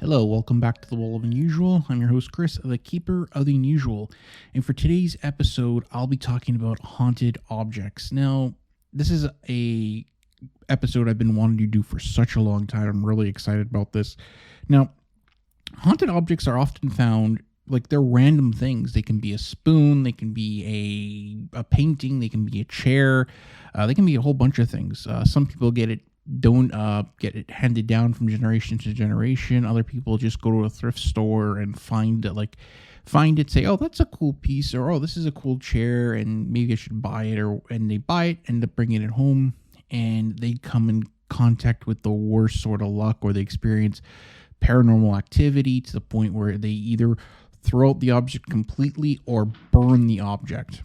Hello, welcome back to the Wall of Unusual. I'm your host, Chris, the Keeper of the Unusual. And for today's episode, I'll be talking about haunted objects. Now, this is a episode I've been wanting to do for such a long time. I'm really excited about this. Now, haunted objects are often found, like, they're random things. They can be a spoon, they can be a painting, they can be a chair, they can be a whole bunch of things. Some people get it handed down from generation to generation. Other people just go to a thrift store and find it, say, oh, that's a cool piece, or oh, this is a cool chair, and maybe I should buy it, and they buy it, end up bringing it home, and they come in contact with the worst sort of luck, or they experience paranormal activity to the point where they either throw out the object completely or burn the object.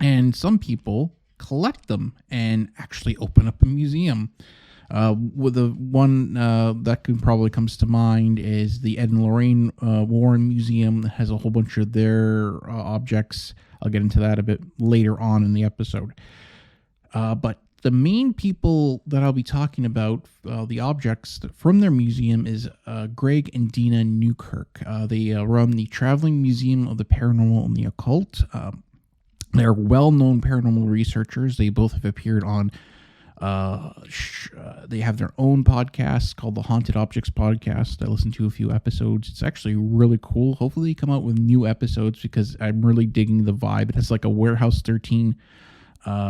And some people collect them and actually open up a museum. With the one that probably comes to mind is the Ed and Lorraine Warren Museum that has a whole bunch of their objects. I'll get into that a bit later on in the episode. But the main people that I'll be talking about, the objects from their museum, is Greg and Dina Newkirk. They run the Traveling Museum of the Paranormal and the Occult. They're well-known paranormal researchers. They both have appeared on, they have their own podcast called the Haunted Objects Podcast. I listened to a few episodes. It's actually really cool. Hopefully they come out with new episodes because I'm really digging the vibe. It has like a Warehouse 13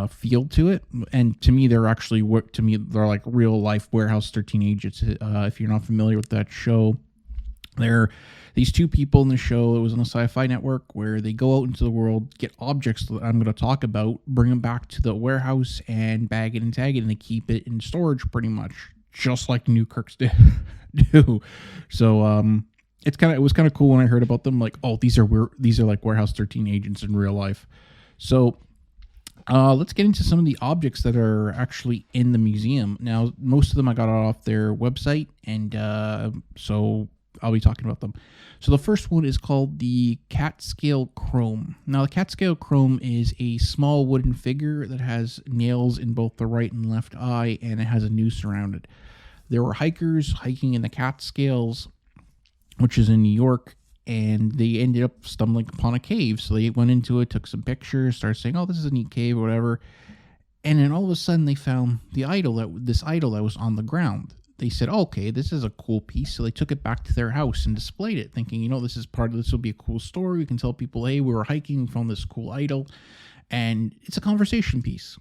feel to it. And to me, they're like real-life Warehouse 13 agents. If you're not familiar with that show, they're these two people in the show. It was on the Sci-Fi Network, where they go out into the world, get objects that I'm going to talk about, bring them back to the warehouse, and bag it and tag it, and they keep it in storage pretty much, just like Newkirks do. So it was kind of cool when I heard about them. Like, oh, these are like Warehouse 13 agents in real life. So let's get into some of the objects that are actually in the museum. Now, most of them I got off their website, and so I'll be talking about them. So the first one is called the Cat-Scale Chrome. Now, the Cat-Scale Chrome is a small wooden figure that has nails in both the right and left eye, and it has a noose around it. There were hikers hiking in the Catskills, which is in New York, and they ended up stumbling upon a cave. So they went into it, took some pictures, started saying, oh, this is a neat cave or whatever. And then all of a sudden they found this idol that was on the ground. They said, oh, okay, this is a cool piece. So they took it back to their house and displayed it, thinking, this will be a cool story. We can tell people, hey, we were hiking and found this cool idol. And it's a conversation piece.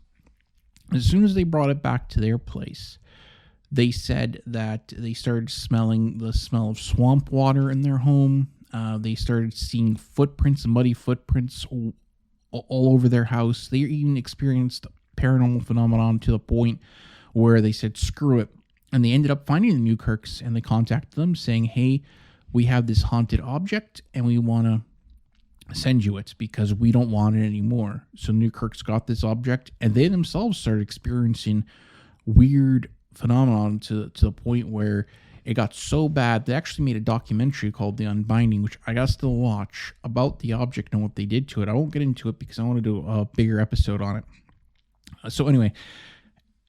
As soon as they brought it back to their place, they said that they started smelling the smell of swamp water in their home. They started seeing muddy footprints all over their house. They even experienced paranormal phenomenon to the point where they said, screw it. And they ended up finding the Newkirks, and they contacted them saying, hey, we have this haunted object, and we want to send you it because we don't want it anymore. So Newkirks got this object, and they themselves started experiencing weird phenomenon to the point where it got so bad, they actually made a documentary called The Unbinding, which I got to still watch, about the object and what they did to it. I won't get into it because I want to do a bigger episode on it. So anyway,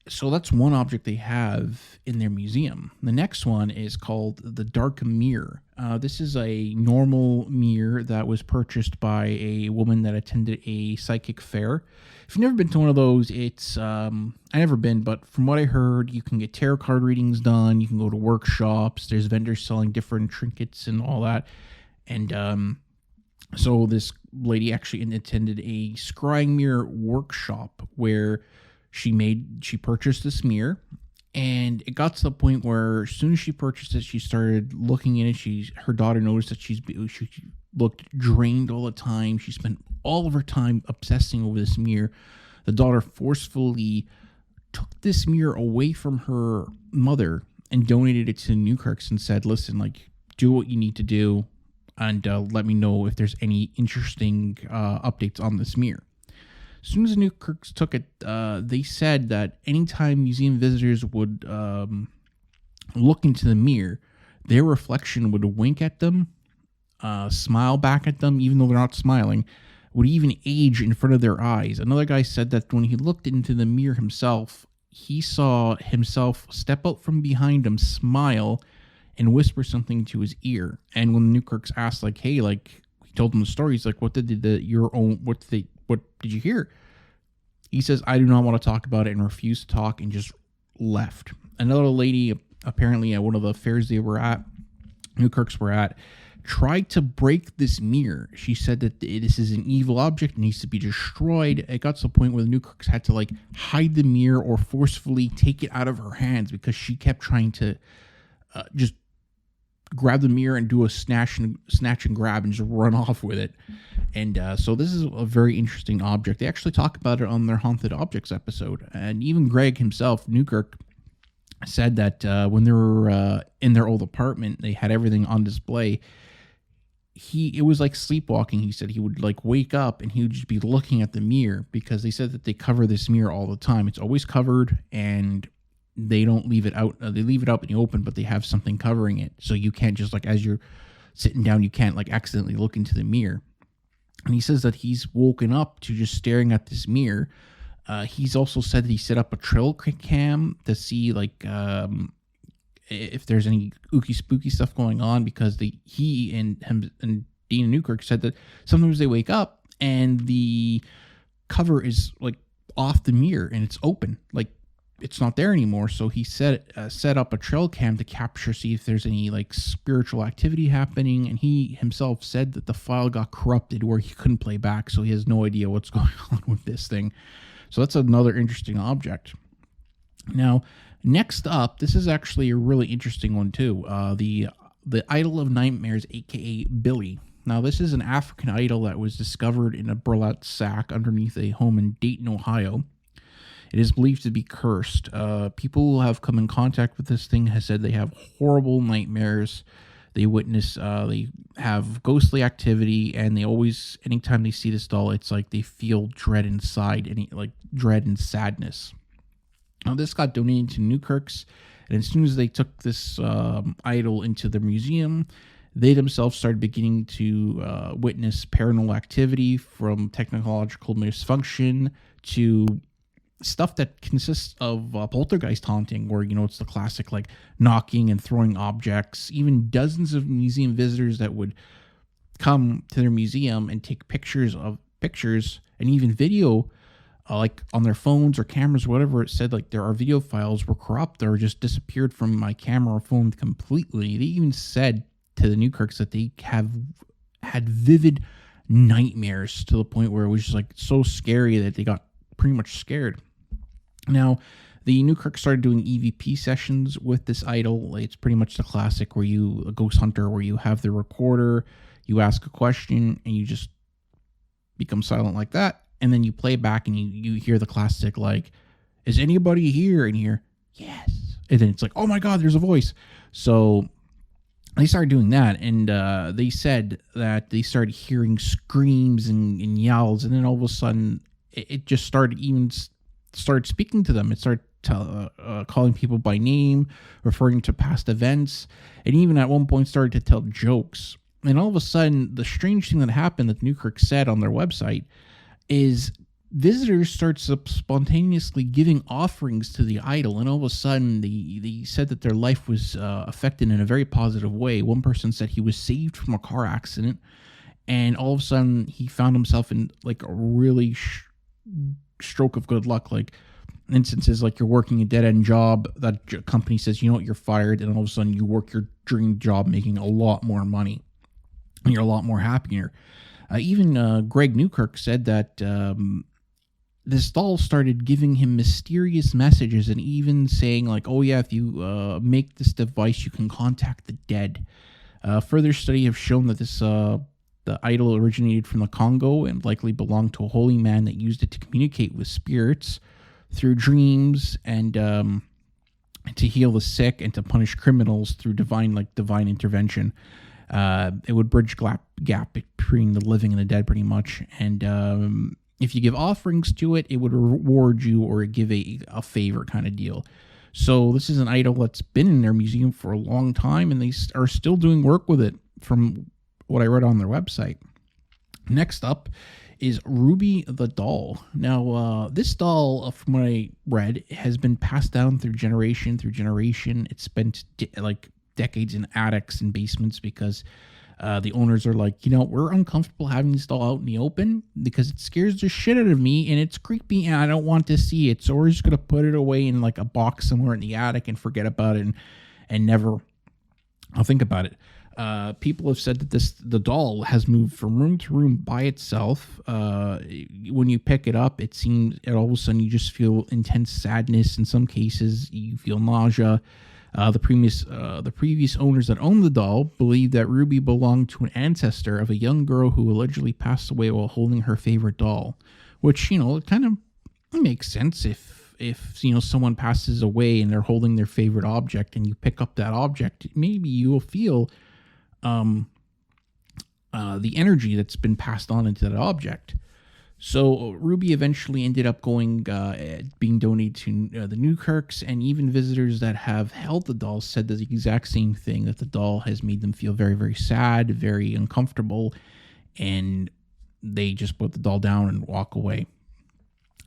so that's one object they have in their museum. The next one is called the Dark Mirror. This is a normal mirror that was purchased by a woman that attended a psychic fair. If you've never been to one of those, it's I never been, but from what I heard, you can get tarot card readings done. You can go to workshops. There's vendors selling different trinkets and all that. And so this lady actually attended a scrying mirror workshop where she purchased this mirror, and it got to the point where as soon as she purchased it, she started looking in it. Her daughter noticed that she looked drained all the time. She spent all of her time obsessing over this mirror. The daughter forcefully took this mirror away from her mother and donated it to Newkirks and said, listen, like, do what you need to do, and let me know if there's any interesting updates on this mirror. As soon as the Newkirks took it, they said that anytime museum visitors would look into the mirror, their reflection would wink at them, smile back at them, even though they're not smiling, would even age in front of their eyes. Another guy said that when he looked into the mirror himself, he saw himself step out from behind him, smile, and whisper something to his ear. And when Newkirk's asked, like, hey, like, he told him the story. He's like, what did what did you hear? He says, I do not want to talk about it, and refused to talk and just left. Another lady, apparently at one of the fairs Newkirk's were at, tried to break this mirror. She said that this is an evil object and needs to be destroyed. It got to the point where the Newkirks had to like hide the mirror or forcefully take it out of her hands because she kept trying to just grab the mirror and do a snatch and grab and just run off with it. And so this is a very interesting object. They actually talk about it on their Haunted Objects episode. And even Greg himself, Newkirk, said that when they were in their old apartment, they had everything on display. It was like sleepwalking. He said he would like wake up and he would just be looking at the mirror, because they said that they cover this mirror all the time. It's always covered and they don't leave it out. They leave it up in the open, but they have something covering it. So you can't just like, as you're sitting down, you can't like accidentally look into the mirror. And he says that he's woken up to just staring at this mirror. He's also said that he set up a trail cam to see like if there's any ooky spooky stuff going on, because he and Dean and Newkirk said that sometimes they wake up and the cover is like off the mirror and it's open, like it's not there anymore. So he set up a trail cam to see if there's any like spiritual activity happening. And he himself said that the file got corrupted where he couldn't play back, so he has no idea what's going on with this thing. So that's another interesting object. Now, next up, this is actually a really interesting one too. The Idol of Nightmares, aka Billy. Now, this is an African idol that was discovered in a burlap sack underneath a home in Dayton, Ohio. It is believed to be cursed. People who have come in contact with this thing has said they have horrible nightmares. They witness, they have ghostly activity, and they always, anytime they see this doll, it's like they feel dread inside, dread and sadness. Now, this got donated to Newkirk's, and as soon as they took this idol into the museum, they themselves started beginning to witness paranormal activity, from technological dysfunction to stuff that consists of poltergeist haunting, where, you know, it's the classic like knocking and throwing objects. Even dozens of museum visitors that would come to their museum and take pictures and even video, like on their phones or cameras, whatever. It said like our video files were corrupt or just disappeared from my camera or phone completely. They even said to the Newkirks that they have had vivid nightmares to the point where it was just like so scary that they got pretty much scared. Now, the Newkirk started doing EVP sessions with this idol. It's pretty much the classic a ghost hunter, where you have the recorder, you ask a question, and you just become silent like that. And then you play back and you hear the classic, like, is anybody here? And you hear, yes. And then it's like, oh my God, there's a voice. So they started doing that. And they said that they started hearing screams and yells. And then all of a sudden, it just started speaking to them. It started calling people by name, referring to past events, and even at one point started to tell jokes. And all of a sudden, the strange thing that happened that Newkirk said on their website is visitors start spontaneously giving offerings to the idol, and all of a sudden, they said that their life was affected in a very positive way. One person said he was saved from a car accident, and all of a sudden, he found himself in like a really stroke of good luck. Like instances like you're working a dead-end job, that company says, you know what, you're fired, and all of a sudden you work your dream job making a lot more money and you're a lot more happier. Even Greg Newkirk said that this doll started giving him mysterious messages and even saying like, oh yeah, if you make this device, you can contact the dead. Further study have shown that the idol originated from the Congo and likely belonged to a holy man that used it to communicate with spirits through dreams, and to heal the sick and to punish criminals through divine intervention. It would bridge gap between the living and the dead, pretty much. And if you give offerings to it, it would reward you or give a favor kind of deal. So this is an idol that's been in their museum for a long time, and they are still doing work with it, from what I read on their website. Next up is Ruby the doll. Now, this doll, from what I read, has been passed down through generation. It's been like decades in attics and basements because the owners are like, you know, we're uncomfortable having this doll out in the open because it scares the shit out of me and it's creepy and I don't want to see it. So we're just going to put it away in like a box somewhere in the attic and forget about it and never I'll think about it. People have said that the doll has moved from room to room by itself. When you pick it up, it seems all of a sudden you just feel intense sadness. In some cases, you feel nausea. The previous owners that owned the doll believed that Ruby belonged to an ancestor of a young girl who allegedly passed away while holding her favorite doll, which, you know, it kind of makes sense if you know someone passes away and they're holding their favorite object and you pick up that object, maybe you will feel the energy that's been passed on into that object. So Ruby eventually ended up being donated to the Newkirks, and even visitors that have held the doll said the exact same thing, that the doll has made them feel very, very sad, very uncomfortable, and they just put the doll down and walk away.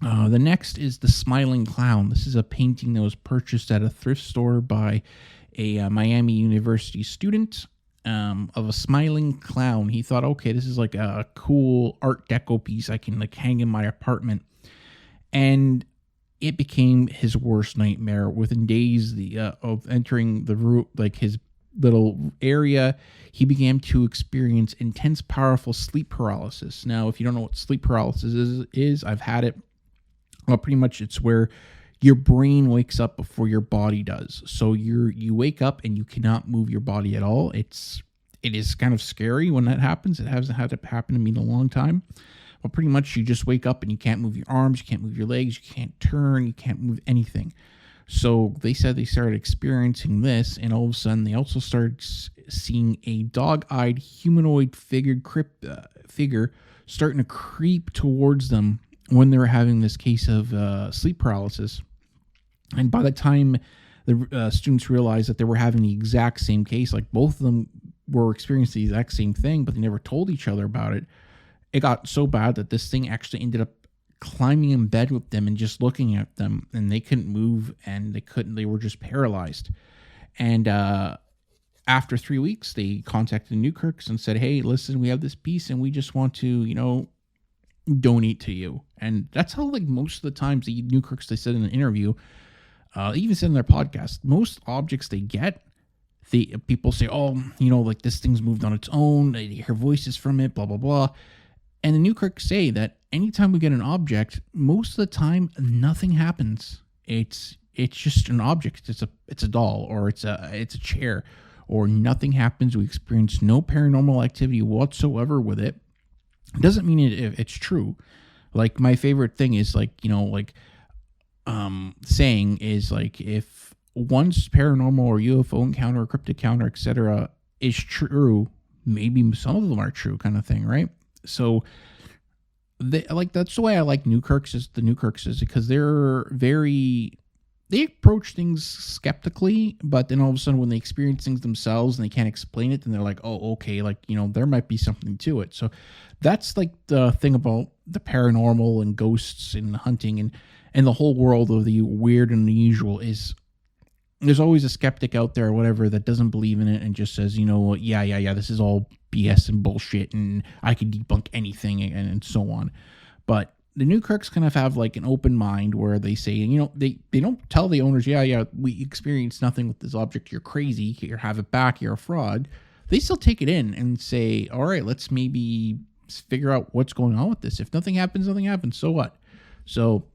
The next is the Smiling Clown. This is a painting that was purchased at a thrift store by a Miami University student. Of a smiling clown. He thought, okay, this is like a cool art deco piece I can like hang in my apartment, and it became his worst nightmare. Within days of entering the room, like his little area, he began to experience intense, powerful sleep paralysis. Now, if you don't know what sleep paralysis is I've had it. Well, pretty much it's where your brain wakes up before your body does. So you wake up and you cannot move your body at all. It is kind of scary when that happens. It hasn't had to happen to me in a long time. But pretty much you just wake up and you can't move your arms, you can't move your legs, you can't turn, you can't move anything. So they said they started experiencing this, and all of a sudden they also started seeing a dog-eyed humanoid figure starting to creep towards them when they were having this case of sleep paralysis. And by the time the students realized that they were having the exact same case, like both of them were experiencing the exact same thing, but they never told each other about it, it got so bad that this thing actually ended up climbing in bed with them and just looking at them, and they couldn't move, and they were just paralyzed. And after 3 weeks, they contacted the Newkirks and said, hey, listen, we have this piece and we just want to, you know, donate to you. And that's how, like, most of the times the Newkirks, they said in an interview, they even said in their podcast, most objects they get, people say, oh, you know, like this thing's moved on its own, they hear voices from it, blah, blah, blah. And the Newkirks say that anytime we get an object, most of the time, nothing happens. It's just an object. It's a doll, or it's a chair, or nothing happens. We experience no paranormal activity whatsoever with it. It doesn't mean it's true. Like, my favorite thing is, like, you know, like, saying is, like, if one's paranormal or UFO encounter or cryptid encounter, etc., is true, maybe some of them are true, kind of thing, right? So that's the way I like the Newkirks is because they approach things skeptically, but then all of a sudden when they experience things themselves and they can't explain it, then they're like, oh, okay, like, you know, there might be something to it. So that's like the thing about the paranormal and ghosts and hunting and the whole world of the weird and unusual is there's always a skeptic out there or whatever that doesn't believe in it and just says, you know, yeah, this is all BS and bullshit and I can debunk anything and so on. But the Newkirks kind of have like an open mind where they say, you know, they don't tell the owners, yeah, we experienced nothing with this object, you're crazy, here, have it back, you're a fraud. They still take it in and say, all right, let's maybe figure out what's going on with this. If nothing happens, so what? So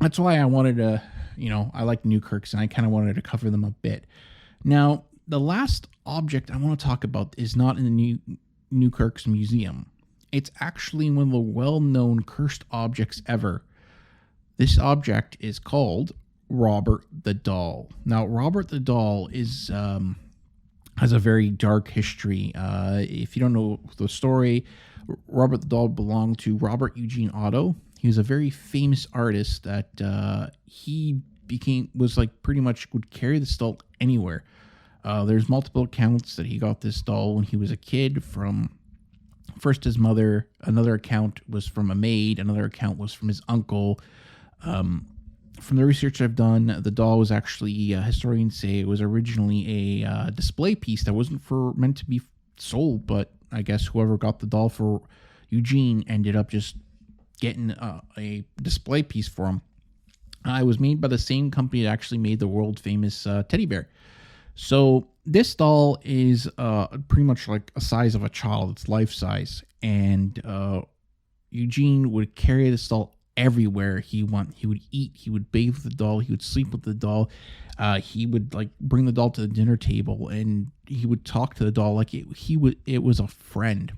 that's why I wanted to, you know, I like Newkirks and I kind of wanted to cover them a bit. Now, the last object I want to talk about is not in the Newkirks Museum. It's actually one of the well-known cursed objects ever. This object is called Robert the Doll. Now, Robert the Doll is has a very dark history. If you don't know the story, Robert the Doll belonged to Robert Eugene Otto. He was a very famous artist that was like pretty much would carry this doll anywhere. There's multiple accounts that he got this doll when he was a kid from first his mother. Another account was from a maid. Another account was from his uncle. from the research I've done, the doll was actually, historians say it was originally a display piece that wasn't meant to be sold, but I guess whoever got the doll for Eugene ended up just getting a display piece for him. It was made by the same company that actually made the world famous teddy bear. So this doll is pretty much like a size of a child. It's life size, and Eugene would carry this doll everywhere he went. He would eat, he would bathe with the doll, he would sleep with the doll. He would like bring the doll to the dinner table, and he would talk to the doll like it was a friend.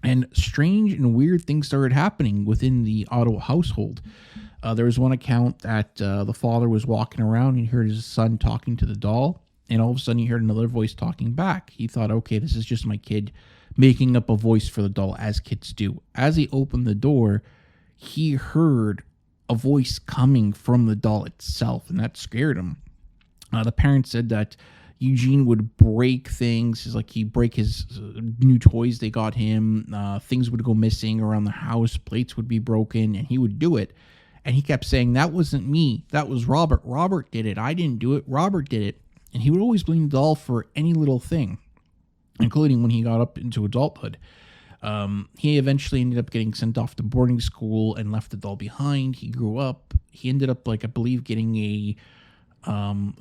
And strange and weird things started happening within the Otto household. There was one account that the father was walking around and he heard his son talking to the doll, and all of a sudden he heard another voice talking back. He thought, okay, this is just my kid making up a voice for the doll, as kids do. As he opened the door, he heard a voice coming from the doll itself, and that scared him. The parents said that Eugene would break things. He'd break his new toys they got him. Things would go missing around the house. Plates would be broken, and he would do it. And he kept saying, that wasn't me. That was Robert. Robert did it. I didn't do it. Robert did it. And he would always blame the doll for any little thing, including when he got up into adulthood. He eventually ended up getting sent off to boarding school and left the doll behind. He grew up. He ended up, I believe, getting a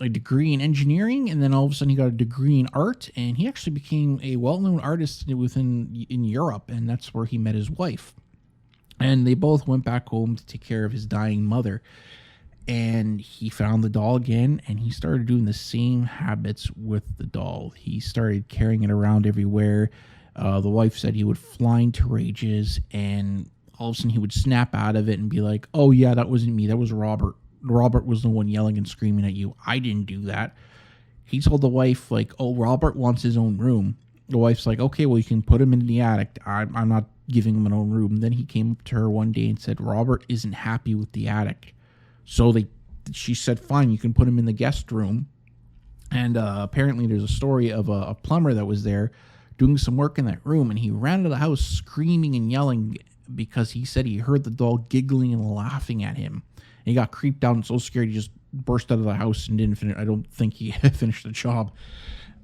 degree in engineering, and then all of a sudden he got a degree in art, and he actually became a well-known artist in Europe, and that's where he met his wife. And they both went back home to take care of his dying mother. And he found the doll again, and he started doing the same habits with the doll. He started carrying it around everywhere. The wife said he would fly into rages, and all of a sudden he would snap out of it and be like, oh yeah, that wasn't me, that was Robert. Robert was the one yelling and screaming at you. I didn't do that. He told the wife, oh, Robert wants his own room. The wife's like, okay, well, you can put him in the attic. I'm not giving him an own room. And then he came up to her one day and said, Robert isn't happy with the attic. So she said, fine, you can put him in the guest room. And apparently there's a story of a plumber that was there doing some work in that room, and he ran to the house screaming and yelling because he said he heard the doll giggling and laughing at him. And he got creeped out and so scared he just burst out of the house and didn't finish. I don't think he finished the job.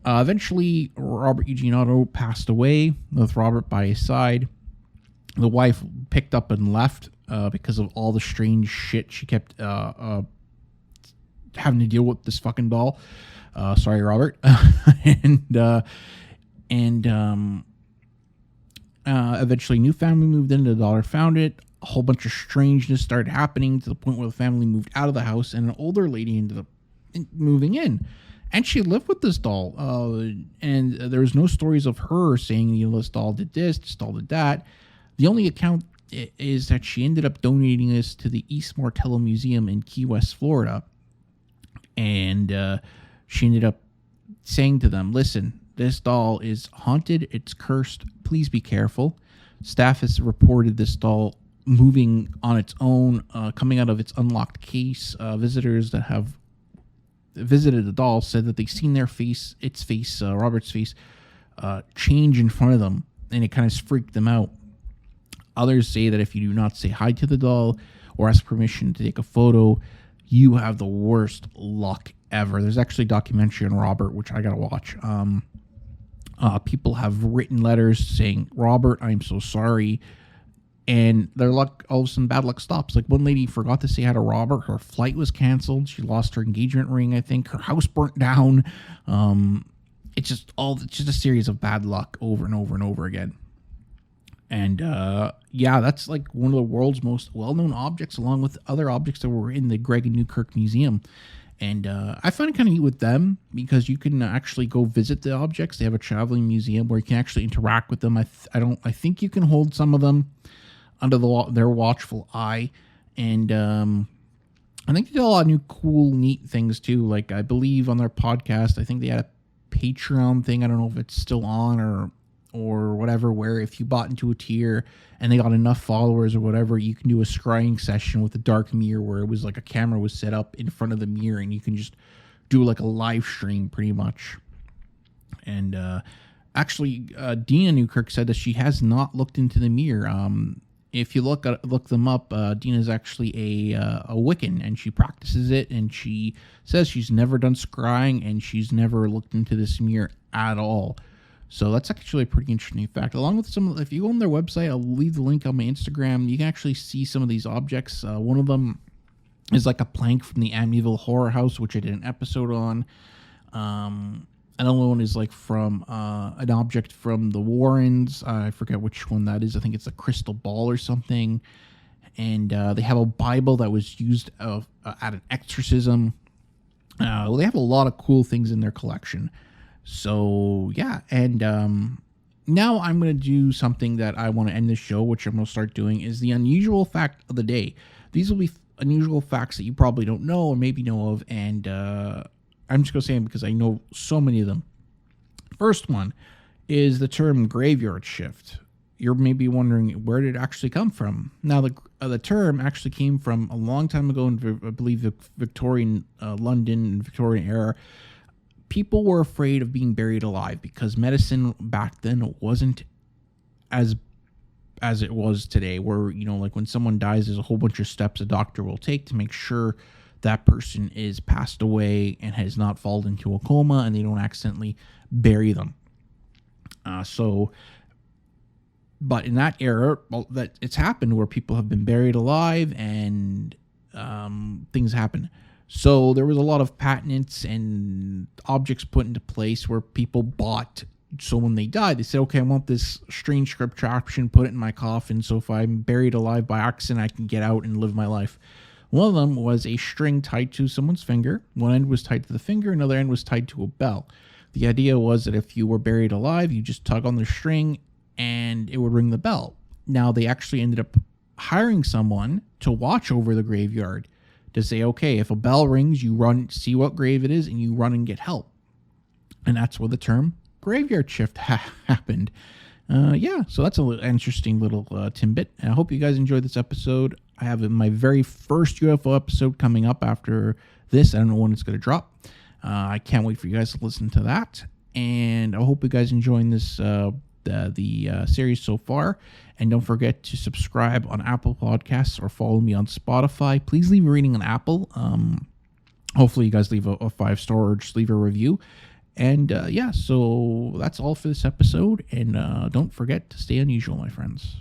Eventually, Robert Eugene Otto passed away with Robert by his side. The wife picked up and left because of all the strange shit she kept having to deal with this fucking doll. Sorry, Robert. Eventually, new family moved in. The daughter found it. A whole bunch of strangeness started happening to the point where the family moved out of the house, and an older lady ended up moving in. And she lived with this doll. And there was no stories of her saying, this doll did this doll did that. The only account is that she ended up donating this to the East Martello Museum in Key West, Florida. And she ended up saying to them, listen, this doll is haunted. It's cursed. Please be careful. Staff has reported this doll moving on its own, coming out of its unlocked case. Visitors that have visited the doll said that they've seen Robert's face, change in front of them, and it kind of freaked them out. Others say that if you do not say hi to the doll or ask permission to take a photo, you have the worst luck ever. There's actually a documentary on Robert, which I gotta watch. People have written letters saying, Robert, I'm so sorry. And their luck, all of a sudden, bad luck stops. Like one lady forgot to say hi to Robert. Her flight was canceled. She lost her engagement ring, I think. Her house burnt down. It's just a series of bad luck over and over and over again. And that's like one of the world's most well-known objects, along with other objects that were in the Greg and Newkirk Museum. And I find it kind of neat with them because you can actually go visit the objects. They have a traveling museum where you can actually interact with them. I think you can hold some of them under their watchful eye. And I think they did a lot of new, cool, neat things too. Like I believe on their podcast, I think they had a Patreon thing. I don't know if it's still on or whatever, where if you bought into a tier and they got enough followers or whatever, you can do a scrying session with a dark mirror where it was like a camera was set up in front of the mirror and you can just do like a live stream pretty much. And actually, Dina Newkirk said that she has not looked into the mirror. if you look them up, Dina's actually a Wiccan, and she practices it, and she says she's never done scrying, and she's never looked into this mirror at all. So that's actually a pretty interesting fact. Along with if you go on their website, I'll leave the link on my Instagram. You can actually see some of these objects. One of them is like a plank from the Amityville Horror House, which I did an episode on. Another one is like from an object from the Warrens. I forget which one that is. I think it's a crystal ball or something. And they have a Bible that was used at an exorcism. They have a lot of cool things in their collection. So, yeah. And now I'm going to do something that I want to end this show, which I'm going to start doing, is the unusual fact of the day. These will be unusual facts that you probably don't know or maybe know of, and I'm just going to say them because I know so many of them. First one is the term graveyard shift. You're maybe wondering, where did it actually come from? Now, the term actually came from a long time ago in, I believe, the Victorian London and Victorian era. People were afraid of being buried alive because medicine back then wasn't as it was today, where, like when someone dies, there's a whole bunch of steps a doctor will take to make sure that person is passed away and has not fallen into a coma, and they don't accidentally bury them. But in that era, that it's happened where people have been buried alive, and things happen. So there was a lot of patents and objects put into place where people bought. So when they died, they said, okay, I want this strange contraption, put it in my coffin, so if I'm buried alive by accident, I can get out and live my life. One of them was a string tied to someone's finger. One end was tied to the finger, another end was tied to a bell. The idea was that if you were buried alive, you just tug on the string and it would ring the bell. Now, they actually ended up hiring someone to watch over the graveyard, to say, okay, if a bell rings, you run, see what grave it is, and you run and get help. And that's where the term graveyard shift happened. So that's an interesting little tidbit. And I hope you guys enjoyed this episode. I have my very first UFO episode coming up after this. I don't know when it's going to drop. I can't wait for you guys to listen to that. And I hope you guys enjoying this the series so far. And don't forget to subscribe on Apple Podcasts or follow me on Spotify. Please leave a rating on Apple. Hopefully you guys leave a 5-star or just leave a review. And so that's all for this episode. And don't forget to stay unusual, my friends.